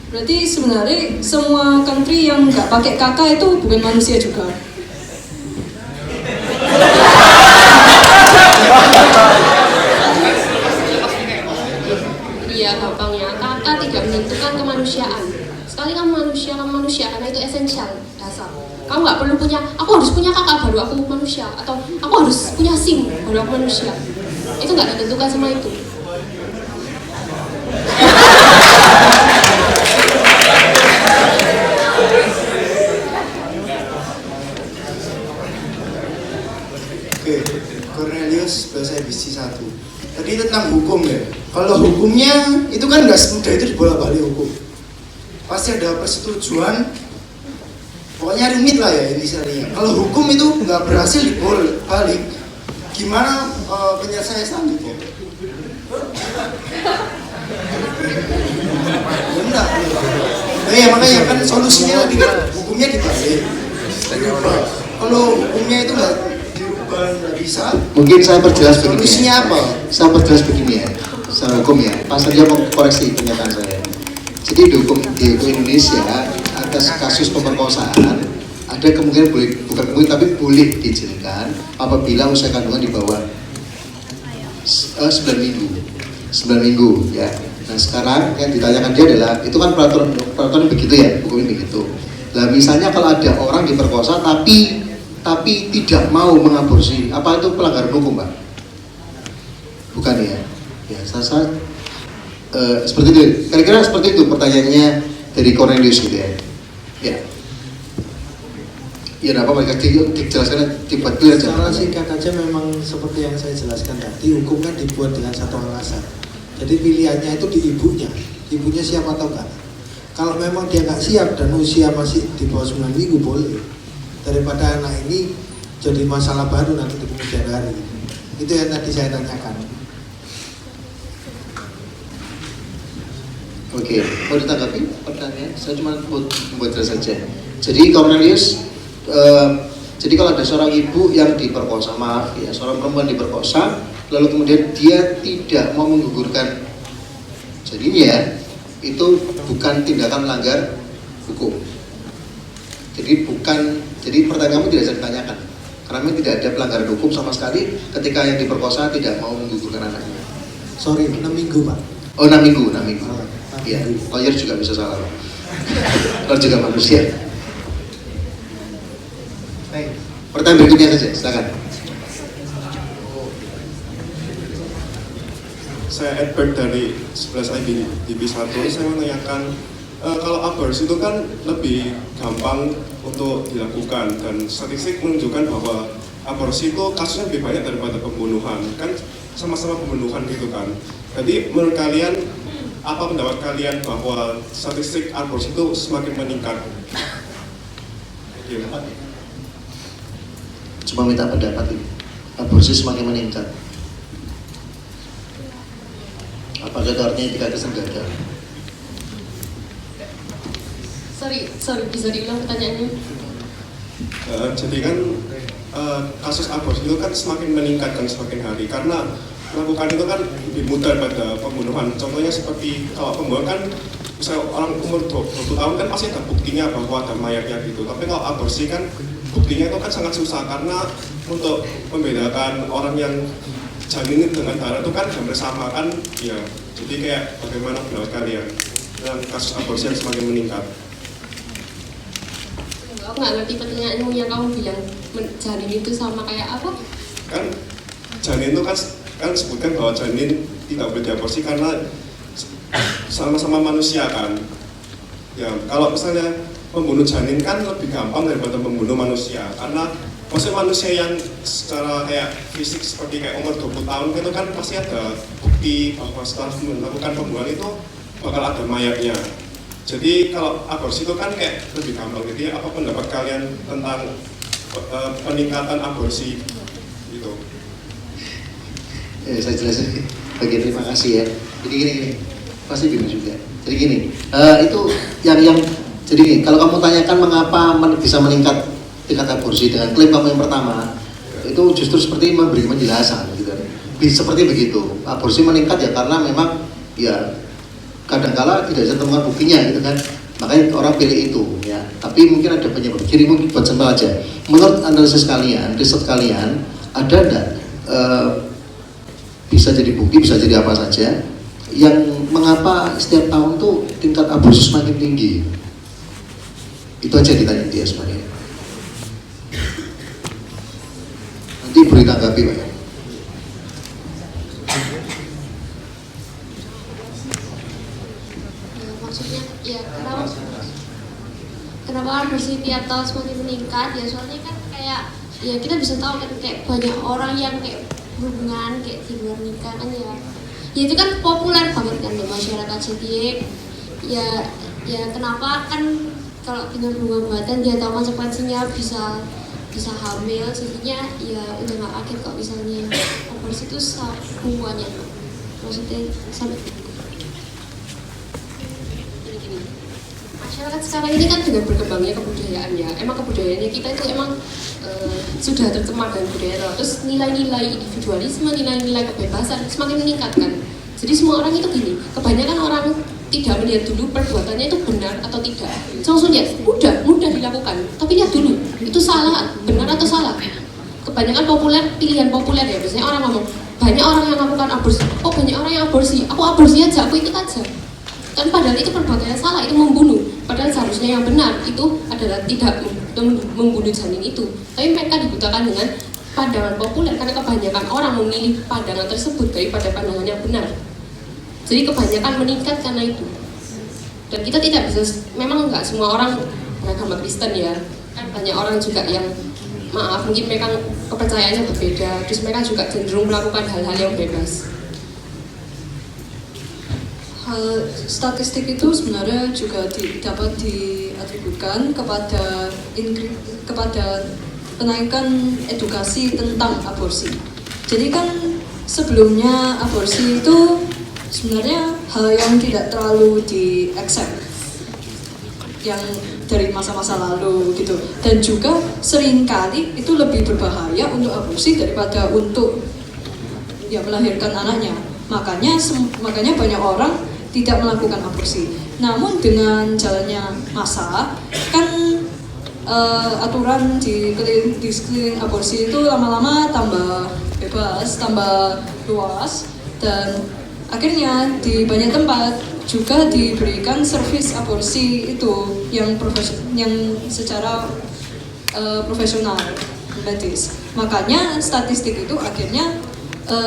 Berarti sebenarnya semua country yang nggak pakai kakak itu bukan manusia juga. Iya, gampangnya kakak tidak menentukan kemanusiaan. Sekali kamu manusia karena itu esensial, dasar. Kamu nggak perlu punya, aku harus punya kakak baru aku manusia, atau aku harus punya SIM baru aku manusia. Itu nggak ditentukan sama itu. Oke, Cornelius bahasa bisi 1. Tadi tentang hukum ya. Kalau hukumnya itu kan nggak semudah itu dibolak-balik hukum. Pasti ada persetujuan. Pokoknya rumit lah ya intinya. Kalau hukum itu nggak berhasil dibolak-balik, gimana penyelesaian selanjutnya? Benar. Nah ya makanya kan solusinya hukumnya dibalik. Kalau hukumnya itu nggak bisa. Mungkin saya perjelas begini. Solusinya apa? Saya perjelas begini ya. Secara hukum ya. Pak Sarja mau koreksi pernyataan saya. Jadi di hukum Indonesia atas kasus pemerkosaan ada kemungkinan boleh, bukan kemungkinan tapi boleh diizinkan apabila usia kandungan di bawah 9 minggu. 9 minggu ya. Nah sekarang yang ditanyakan dia adalah itu kan peraturan begitu ya, hukumnya begitu. Nah misalnya kalau ada orang diperkosa tapi tidak mau mengaborsi, apa itu pelanggaran hukum, Pak? Bukan ya? Ya, saya seperti itu. Kira-kira seperti itu pertanyaannya dari Cornelius gitu ya. Ya. Ya, apa mereka dijelaskan tiba-tiba aja. Secara singkat aja memang seperti yang saya jelaskan tadi, hukum kan dibuat dengan satu alasan. Jadi pilihannya itu di ibunya. Ibunya siap atau enggak? Kalau memang dia nggak siap dan usia masih di bawah 9 minggu boleh. Daripada anak ini jadi masalah baru nanti di kemudian hari. Itu yang tadi saya tanyakan. Oke, mau ditanggapi pertanyaan? Saya cuma membuat jelas saja. Jadi Cornelius, jadi kalau ada seorang ibu yang diperkosa, maaf ya, seorang perempuan diperkosa, lalu kemudian dia tidak mau menggugurkan jadinya, itu bukan tindakan melanggar hukum. Jadi pertanyaanmu tidak bisa ditanyakan, karena memang tidak ada pelanggaran hukum sama sekali ketika yang diperkosa tidak mau menggugurkan anaknya. Sorry, 6 minggu Pak. Oh 6 minggu. Iya, lawyer juga bisa salah. Lawyer juga manusia. Baik. Pertanyaan berikutnya saja, silakan. Saya Edward dari 11 IB1. Saya menanyakan kalau aborsi itu kan lebih gampang untuk dilakukan dan statistik menunjukkan bahwa aborsi itu kasusnya lebih banyak daripada pembunuhan, kan sama-sama pembunuhan gitu kan. Jadi menurut kalian, apa pendapat kalian bahwa statistik aborsi itu semakin meningkat? Cuma minta pendapat ini, aborsi semakin meningkat. Apakah itu artinya tidak kesenggara? Sorry, bisa diulang pertanyaannya? Jadi kan kasus aborsi itu kan semakin meningkat kan semakin hari, karena melakukan itu kan lebih mudah pada pembunuhan. Contohnya seperti kalau pembunuhan kan misalnya orang umur 20 tahun kan pasti ada buktinya bahwa ada mayatnya gitu. Tapi kalau aborsi kan buktinya itu kan sangat susah, karena untuk membedakan orang yang janin dengan darah itu kan hampir sama kan ya. Jadi kayak bagaimana pendapat kalian dengan kasus aborsi yang semakin meningkat? Aku nggak ngerti pertanyaanmu yang kamu bilang janin itu sama kayak apa? Kan janin itu kan sebutkan bahwa janin tidak boleh diaborsi karena sama-sama manusia kan. Ya kalau misalnya membunuh janin kan lebih gampang daripada membunuh manusia, karena maksudnya manusia yang secara kayak fisik seperti kayak umur 20 tahun itu kan pasti ada bukti bahwa setelah melakukan pembunuhan itu bakal ada mayatnya. Jadi kalau aborsi itu kan kayak lebih gampang. Jadi apa pendapat kalian tentang peningkatan aborsi gitu? Saya jelasin. Bagian terima kasih ya. Jadi gini, pasti bingung juga. Jadi gini, itu yang jadi gini, kalau kamu tanyakan mengapa bisa meningkat tingkat aborsi dengan klaim kamu yang pertama, itu justru seperti memberi penjelasan gitu. Seperti begitu. Aborsi meningkat ya karena memang ya kadangkala tidak bisa temukan buktinya gitu kan, makanya orang pilih itu ya. Tapi mungkin ada penyebab. Jadi mungkin buat contoh aja, menurut analisis kalian, riset kalian, ada enggak bisa jadi bukti, bisa jadi apa saja yang mengapa setiap tahun tuh tingkat aborsi semakin tinggi? Itu aja ditanya dia semuanya. boleh tanggapi Pak. Maksudnya ya kenapa aborsi piatau semakin meningkat ya, soalnya kan kayak ya kita bisa tahu kan kayak banyak orang yang kayak hubungan kayak di luar nikah kan ya itu kan populer banget kan di masyarakat. Jadi ya kenapa kan kalau dengan hubungan badan dia tahu konsekuensinya bisa hamil, jadinya ya udah gak kaget kok misalnya aborsi itu semuanya maksudnya sampai gini. Masyarakat sekarang ini kan dengan berkembangnya kebudayaan ya, emang kebudayaannya kita itu emang sudah tercemar dengan budaya, terus nilai-nilai individualisme, nilai-nilai kebebasan semakin meningkat kan. Jadi semua orang itu gini, kebanyakan orang tidak melihat dulu perbuatannya itu benar atau tidak. Langsung lihat, mudah dilakukan, tapi lihat dulu itu salah, benar atau salah. Kebanyakan pilihan populer ya, biasanya orang ngomong banyak orang yang melakukan aborsi, oh banyak orang yang aborsi, aku aborsi aja, aku ikut aja. Kan padahal itu perbuatannya salah, itu membunuh. Padahal seharusnya yang benar itu adalah tidak membunuh janin itu. Tapi mereka dibutakan dengan pandangan populer karena kebanyakan orang memilih pandangan tersebut daripada pandangan yang benar. Jadi kebanyakan meningkat karena itu. Dan kita tidak bisa, memang nggak semua orang beragama Kristen ya. Kan banyak orang juga yang maaf mungkin mereka kepercayaannya berbeda, terus mereka juga cenderung melakukan hal-hal yang bebas. Hal statistik itu sebenarnya juga dapat diatributkan kepada kenaikan edukasi tentang aborsi. Jadi kan sebelumnya aborsi itu sebenarnya hal yang tidak terlalu di-accept yang dari masa-masa lalu gitu, dan juga seringkali itu lebih berbahaya untuk aborsi daripada untuk ya melahirkan anaknya. Makanya banyak orang tidak melakukan aborsi. Namun dengan jalannya masa kan aturan di sekeliling aborsi itu lama-lama tambah bebas, tambah luas, dan akhirnya di banyak tempat juga diberikan servis aborsi itu yang secara profesional medis. Makanya statistik itu akhirnya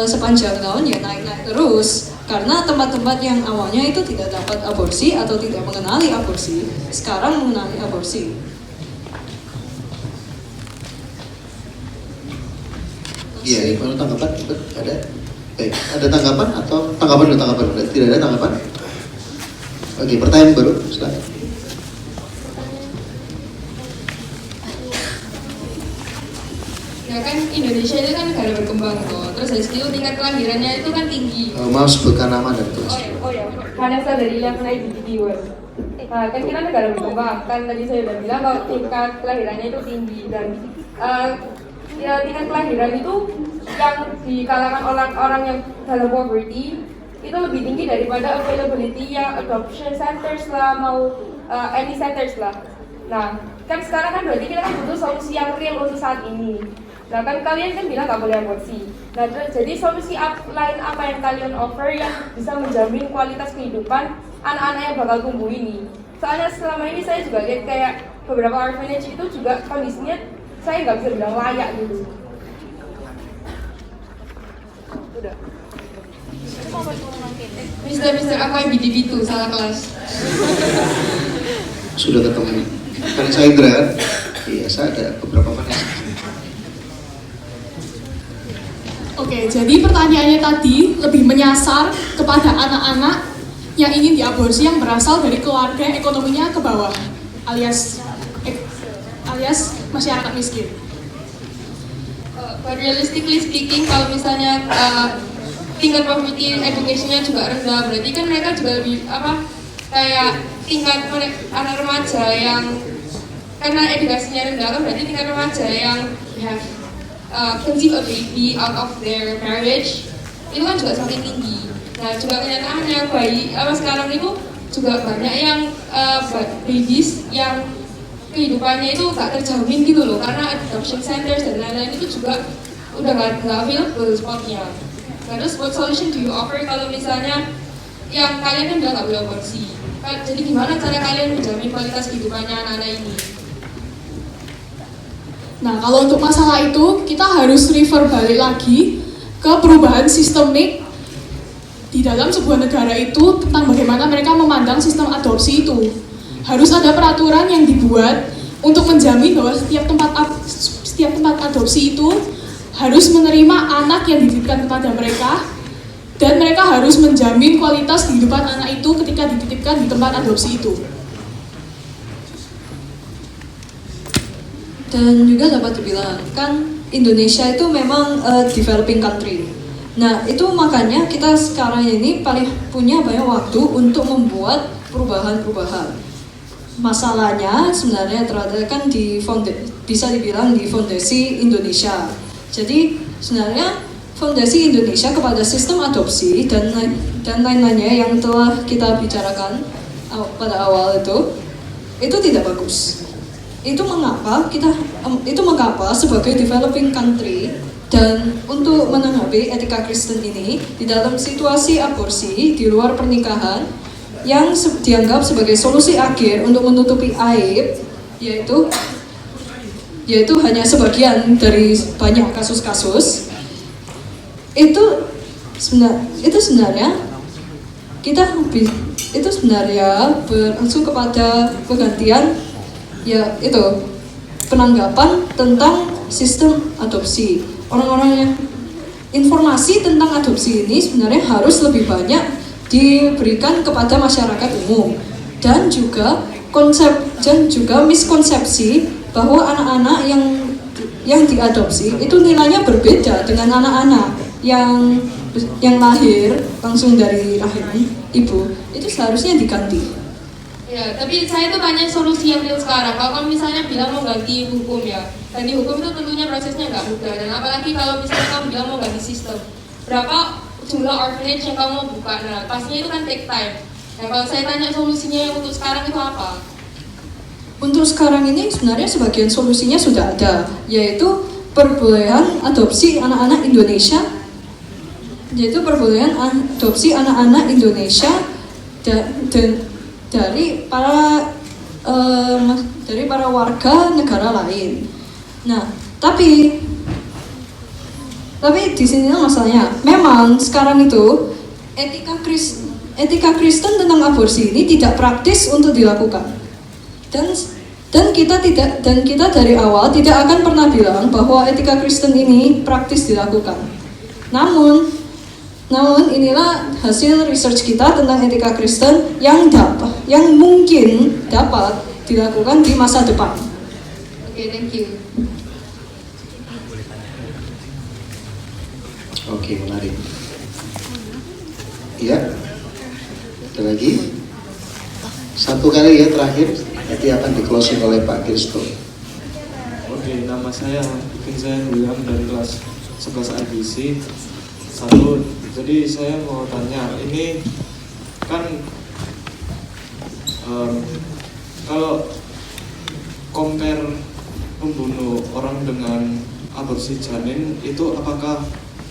sepanjang tahun ya naik-naik terus, karena tempat-tempat yang awalnya itu tidak dapat aborsi atau tidak mengenali aborsi sekarang mengenali aborsi. Iya, kalau tanggapan ada? Baik, ada tanggapan atau tanggapan? Tidak ada tanggapan? Oke, pertanyaan baru, silakan. Ya kan Indonesia itu kan negara berkembang kok. Terus dari situ tingkat kelahirannya itu kan tinggi. Maaf sebutkan nama dan kelas. Oh ya, Vanessa dari yang naik di Diwan. Nah, kan kita negara berkembang. Kan tadi saya udah bilang kalau tingkat kelahirannya itu tinggi dan ya tingkat kelahiran itu yang di kalangan orang-orang yang dalam poverty itu lebih tinggi daripada availability yang adoption centers lah, any centers lah. Nah, kan sekarang kan berarti kita kan butuh solusi yang real untuk saat ini. Nah, kan kalian kan bilang nggak boleh aborsi. Nah, jadi solusi lain apa yang kalian offer yang bisa menjamin kualitas kehidupan anak-anak yang bakal tumbuh ini? Soalnya selama ini saya juga lihat kayak beberapa orphanage itu juga kondisinya saya nggak bisa bilang layak gitu. Udah. Mister aku yang BDB tuh salah kelas. Sudah ketemu. Kan saya Indra kan? Iya, saya ada beberapa menit. Oke, jadi pertanyaannya tadi lebih menyasar kepada anak-anak yang ingin diaborsi yang berasal dari keluarga ekonominya ke bawah, alias masyarakat miskin. But realistically speaking, kalau misalnya tingkat poverty education-nya juga rendah, berarti kan mereka juga lebih kayak tingkat anak remaja yang karena edukasinya rendah kan berarti tingkat remaja yang conceive a baby out of their marriage itu kan juga semakin tinggi. Nah, juga kenyataannya bayi sekarang itu juga banyak yang babies yang kehidupannya itu gak terjamin gitu loh, karena adoption centers dan lain-lain itu juga udah gak available spotnya. Nah, terus what solution do you offer kalau misalnya yang kalian kan udah gak boleh aborsi? Jadi gimana cara kalian menjamin kualitas kehidupannya anak-anak ini? Nah, kalau untuk masalah itu, kita harus refer balik lagi ke perubahan sistemik di dalam sebuah negara itu tentang bagaimana mereka memandang sistem adopsi itu. Harus ada peraturan yang dibuat untuk menjamin bahwa setiap tempat adopsi itu harus menerima anak yang dititipkan kepada mereka, dan mereka harus menjamin kualitas kehidupan anak itu ketika dititipkan di tempat adopsi itu. Dan juga dapat dibilang, kan Indonesia itu memang developing country. Nah, itu makanya kita sekarang ini paling punya banyak waktu untuk membuat perubahan-perubahan. Masalahnya sebenarnya terada kan bisa dibilang di fondasi Indonesia. Jadi sebenarnya fondasi Indonesia kepada sistem adopsi dan lain-lainnya yang telah kita bicarakan pada awal itu tidak bagus. Itu mengapa sebagai developing country dan untuk menanggapi etika Kristen ini di dalam situasi aborsi di luar pernikahan yang dianggap sebagai solusi akhir untuk menutupi aib, yaitu hanya sebagian dari banyak kasus-kasus, itu sebenarnya berlangsung kepada penggantian itu penanggapan tentang sistem adopsi. Orang-orang yang informasi tentang adopsi ini sebenarnya harus lebih banyak diberikan kepada masyarakat umum, dan juga miskonsepsi bahwa anak-anak yang diadopsi itu nilainya berbeda dengan anak-anak yang lahir langsung dari rahim ibu. Itu seharusnya diganti. Ya, tapi saya tuh tanya solusi yang real sekarang. Kalau kamu misalnya bilang mau ganti hukum ya, ganti hukum itu tentunya prosesnya nggak mudah. Dan apalagi kalau misalnya kamu bilang mau ganti sistem, berapa jumlah orphanage yang kamu mau buka? Nah, pastinya itu kan take time. Nah, kalau saya tanya solusinya yang untuk sekarang itu apa? Untuk sekarang ini sebenarnya sebagian solusinya sudah ada, yaitu perbolehan adopsi anak-anak Indonesia, dari para warga negara lain. Nah, tapi di sini masalahnya, memang sekarang itu etika Kristen tentang aborsi ini tidak praktis untuk dilakukan. Dan kita dari awal tidak akan pernah bilang bahwa etika Kristen ini praktis dilakukan. Namun inilah hasil research kita tentang etika Kristen yang mungkin dapat dilakukan di masa depan. Oke, thank you. Oke, menarik. Iya. Ada lagi? Satu kali ya terakhir, nanti akan di-closing oleh Pak Kristo. Oke, nama saya William dari kelas 11 IBC 1. Jadi saya mau tanya, ini kan kalau compare membunuh orang dengan aborsi janin itu apakah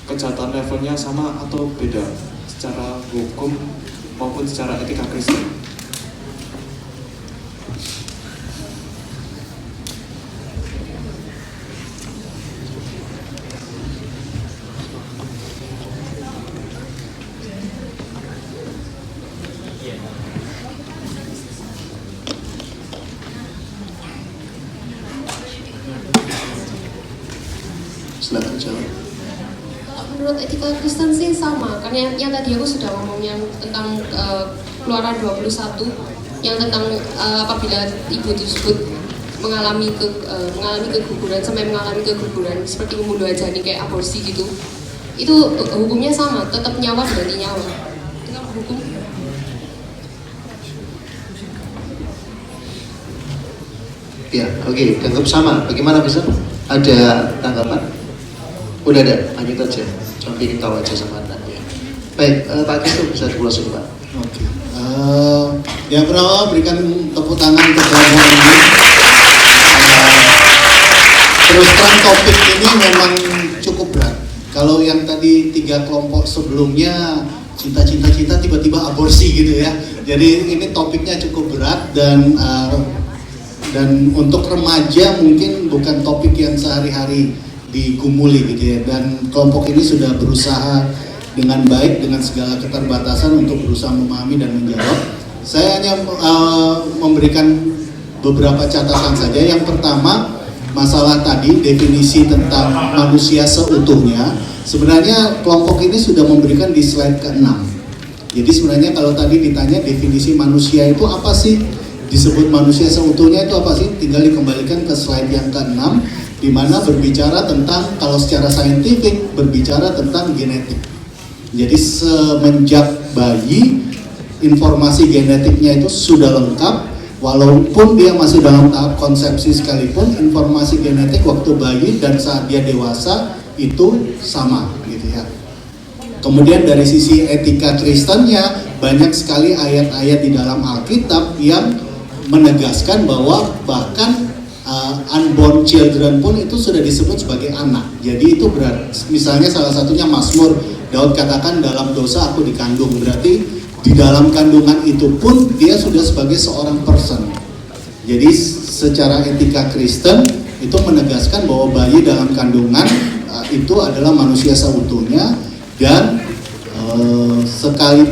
kejahatan levelnya sama atau beda secara hukum maupun secara etika Kristen? Silakan jawab. Kalau menurut etika Kristen sih sama, karena yang tadi aku sudah ngomong yang tentang Keluaran 21 yang tentang apabila ibu tersebut mengalami keguguran sampai mengalami keguguran seperti pembunuhan janin kayak aborsi gitu, itu hukumnya sama, tetap nyawa ganti nyawa. Itu hukum. Ya, oke, dianggap sama. Bagaimana bisa? Ada tanggapan? Udah ada, lanjut aja. Cuma ingin tahu aja sama Anda. Ya. Baik, Pak Kristo bisa di-closing, Pak. Oke. Yang pertama berikan tepuk tangan untuk kelompok ini. Terus terang topik ini memang cukup berat. Kalau yang tadi 3 kelompok sebelumnya cinta-cinta tiba-tiba aborsi gitu ya. Jadi ini topiknya cukup berat dan Dan untuk remaja mungkin bukan topik yang sehari-hari digumuli gitu ya. Dan kelompok ini sudah berusaha dengan baik dengan segala keterbatasan untuk berusaha memahami dan menjawab. Saya hanya memberikan beberapa catatan saja. Yang pertama, masalah tadi definisi tentang manusia seutuhnya. Sebenarnya kelompok ini sudah memberikan di slide ke-6. Jadi sebenarnya kalau tadi ditanya definisi manusia itu apa sih? Disebut manusia seutuhnya itu apa sih? Tinggal dikembalikan ke slide yang ke-6, di mana berbicara tentang, kalau secara saintifik berbicara tentang genetik. Jadi semenjak bayi informasi genetiknya itu sudah lengkap, walaupun dia masih dalam tahap konsepsi sekalipun, informasi genetik waktu bayi dan saat dia dewasa itu sama gitu ya. Kemudian dari sisi etika Kristennya, banyak sekali ayat-ayat di dalam Alkitab yang menegaskan bahwa bahkan unborn children pun itu sudah disebut sebagai anak. Jadi itu berarti, misalnya salah satunya Mazmur, Daud katakan dalam dosa aku dikandung, berarti di dalam kandungan itu pun dia sudah sebagai seorang person. Jadi secara etika Kristen itu menegaskan bahwa bayi dalam kandungan itu adalah manusia seutuhnya, dan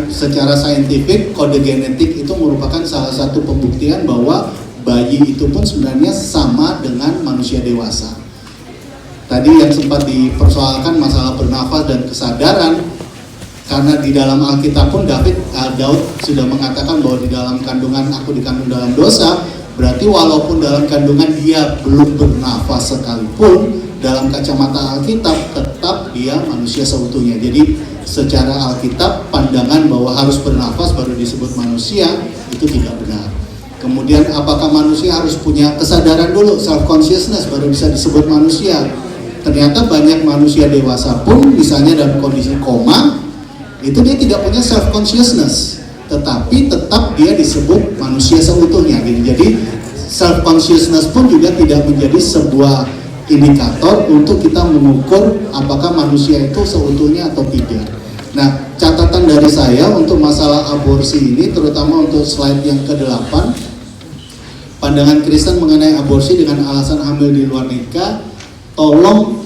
secara saintifik kode genetik itu merupakan salah satu pembuktian bahwa bayi itu pun sebenarnya sama dengan manusia dewasa. Tadi yang sempat dipersoalkan masalah bernafas dan kesadaran, karena di dalam Alkitab pun Daud sudah mengatakan bahwa di dalam kandungan aku dikandung dalam dosa, berarti walaupun dalam kandungan dia belum bernafas sekalipun, dalam kacamata Alkitab tetap dia manusia seutuhnya. Jadi secara Alkitab pandangan bahwa harus bernafas baru disebut manusia itu tidak benar. Kemudian apakah manusia harus punya kesadaran dulu, self consciousness baru bisa disebut manusia? Ternyata banyak manusia dewasa pun misalnya dalam kondisi koma itu dia tidak punya self consciousness, tetapi tetap dia disebut manusia seutuhnya gitu. Jadi self consciousness pun juga tidak menjadi sebuah indikator untuk kita mengukur apakah manusia itu seutuhnya atau tidak. Nah, catatan dari saya untuk masalah aborsi ini, terutama untuk slide yang ke-8, pandangan Kristen mengenai aborsi dengan alasan hamil di luar nikah, tolong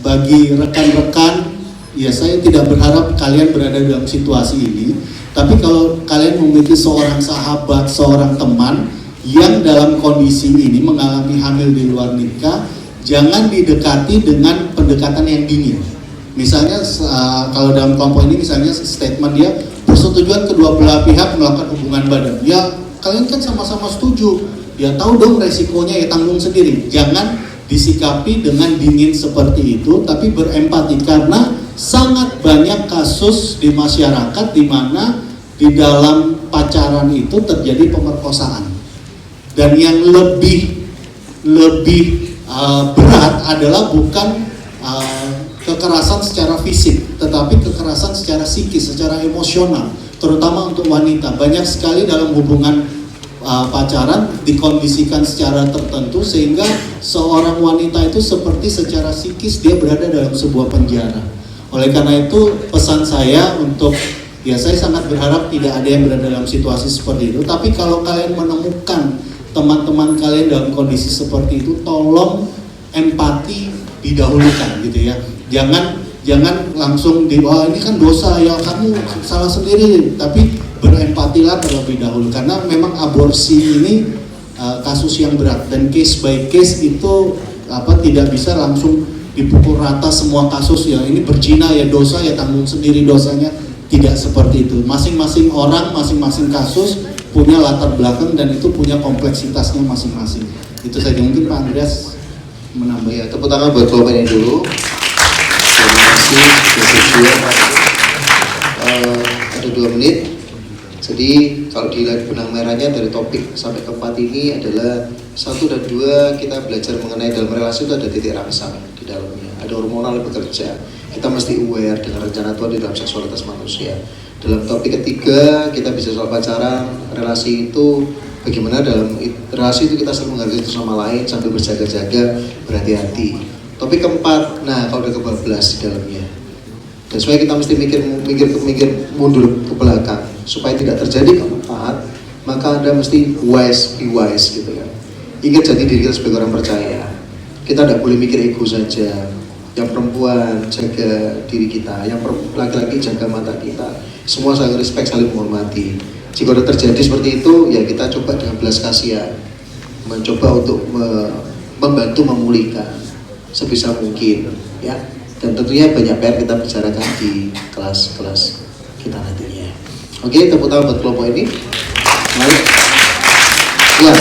bagi rekan-rekan, ya saya tidak berharap kalian berada dalam situasi ini, tapi kalau kalian memiliki seorang sahabat, seorang teman yang dalam kondisi ini mengalami hamil di luar nikah, jangan didekati dengan pendekatan yang dingin. Misalnya kalau dalam kelompok ini misalnya statement dia persetujuan kedua belah pihak melakukan hubungan badan. Ya kalian kan sama-sama setuju, ya tahu dong resikonya, ya tanggung sendiri. Jangan disikapi dengan dingin seperti itu, tapi berempati, karena sangat banyak kasus di masyarakat di mana di dalam pacaran itu terjadi pemerkosaan. Dan yang lebih berat adalah bukan kekerasan secara fisik, tetapi kekerasan secara psikis, secara emosional, terutama untuk wanita. Banyak sekali dalam hubungan pacaran dikondisikan secara tertentu sehingga seorang wanita itu seperti secara psikis dia berada dalam sebuah penjara. Oleh karena itu pesan saya untuk, ya saya sangat berharap tidak ada yang berada dalam situasi seperti itu, tapi kalau kalian menemukan teman-teman kalian dalam kondisi seperti itu, tolong empati didahulukan gitu ya. Jangan langsung wah ini kan dosa ya, kamu salah sendiri, tapi berempatilah terlebih dahulu, karena memang aborsi ini kasus yang berat dan case by case itu tidak bisa langsung dipukul rata semua kasus ya ini berzina ya dosa ya tanggung sendiri dosanya, tidak seperti itu. Masing-masing orang, masing-masing kasus punya latar belakang dan itu punya kompleksitasnya masing-masing. Itu saja, mungkin Pak Andreas menambah. Ya, tepuk tangan buat kelompok ini dulu. Terima kasih. Ada 2 menit. Jadi kalau dilihat benang merahnya dari topik sampai keempat ini adalah 1 dan 2, kita belajar mengenai dalam relasi itu ada titik rangsang di dalamnya, ada hormonal yang bekerja. Kita mesti aware dengan rencana Tuhan di dalam seksualitas manusia. Dalam topik ketiga kita bisa soal pacaran, relasi itu bagaimana dalam relasi itu kita saling menghargai satu sama lain sambil berjaga-jaga, berhati-hati. Topik keempat, nah kalau udah kebablas di dalamnya. Dan supaya kita mesti mikir mundur ke belakang supaya tidak terjadi keempat, maka maka Anda mesti wise, be wise gitu kan. Ingat jati diri kita sebagai orang percaya. Kita tidak boleh mikir ego saja. Yang perempuan jaga diri kita, yang laki-laki jaga mata kita. Semua saling respect, saling menghormati. Jika ada terjadi seperti itu, ya kita coba dengan belas kasihan, mencoba untuk membantu memulihkan sebisa mungkin, ya. Dan tentunya banyak PR kita bicarakan di kelas-kelas kita nantinya. Oke, tepuk tangan buat kelompok ini. Baik. Ya.